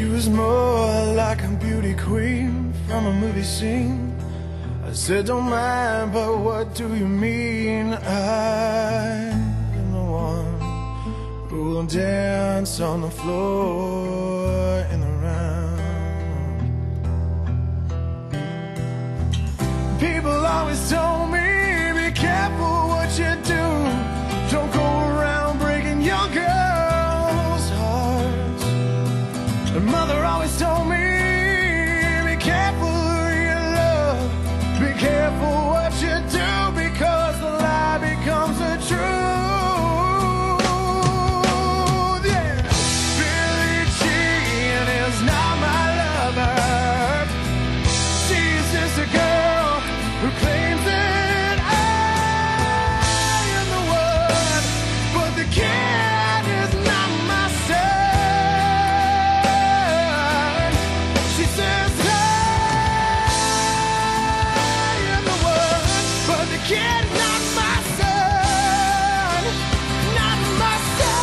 She was more like a beauty queen from a movie scene. I said, don't mind, but what do you mean? I am the one who will dance on the floor in the round. People always told me, be careful what you do. Don't go around breaking your girls' hearts. And mother always told me, be careful who you love. Be careful what you do, because the lie becomes the truth. Yeah. Billie Jean is not my lover. She's just a girl who claims that I am the one, but the kid is not my son. She says I am the one, but the kid not my son, not my son.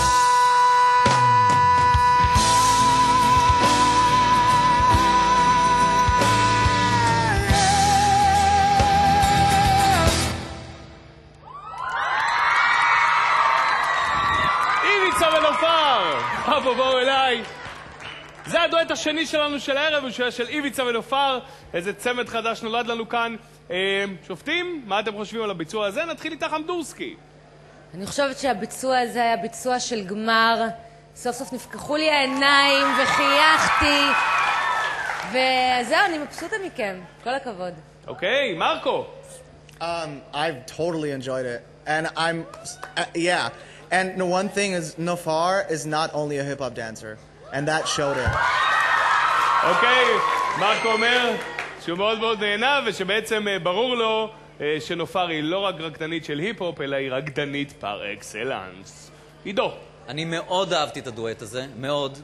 איביצה ונופר, בואו אליי. זה הדואט השני שלנו של הערב, הוא של איביצה ונופר. איזה צמד חדש נולד לנו כאן. שופטים, מה אתם חושבים על הביצוע הזה? נתחיל איתך אמדורסקי. אני חושבת שהביצוע הזה היה ביצוע של גמר. סוף סוף נפקחו לי העיניים וחייכתי. וזהו, אני מבסוטה מכם. כל הכבוד. אוקיי, מרקו. I've totally enjoyed it, and yeah. And the one thing is, Nofar is not only a hip-hop dancer, and that showed it. אוקיי, מרקו אומר שהוא מאוד מאוד נהנה, ושבעצם ברור לו שנופר היא לא רק רקדנית של היפ-הופ, אלא היא רקדנית פר אקסלנס. עידו. אני מאוד אהבתי את הדואט הזה, מאוד,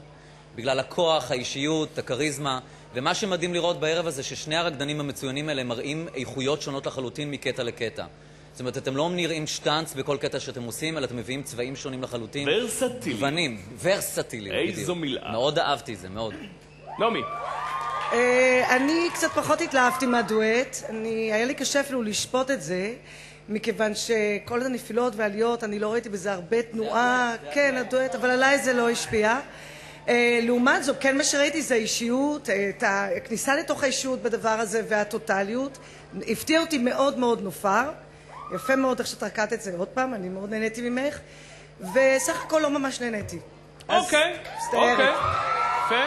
בגלל הכוח, האישיות, הכריזמה, ומה שמדהים לראות בערב הזה, ששני הרקדנים המצוינים האלה מראים איכויות שונות לחלוטין מקטע לקטע. זאת אומרת, אתם לא נראים שטנץ בכל קטע שאתם עושים, אלא אתם מביאים צבעים שונים לחלוטין. ורסטיליים. גוונים, ורסטיליים. איזו מילה. מאוד אהבתי זה, מאוד. נעמי. אני קצת פחות התלהבתי מהדואט. היה לי קשה אפילו לשפוט את זה, מכיוון שכל הנפילות והעליות, אני לא ראיתי בזה הרבה תנועה. כן, הדואט, אבל עליי זה לא השפיע. לעומת זאת, כן, מה שראיתי זה האישיות, את הכניסה לתוך האישיות בדבר הזה והטוטליות. הפתיע אותי מאוד מאוד נופר. יפה מאוד איך שאת רקדת את זה עוד פעם, אני מאוד נהניתי ממך, וסך הכל לא ממש נהניתי. אוקיי, אוקיי, יפה.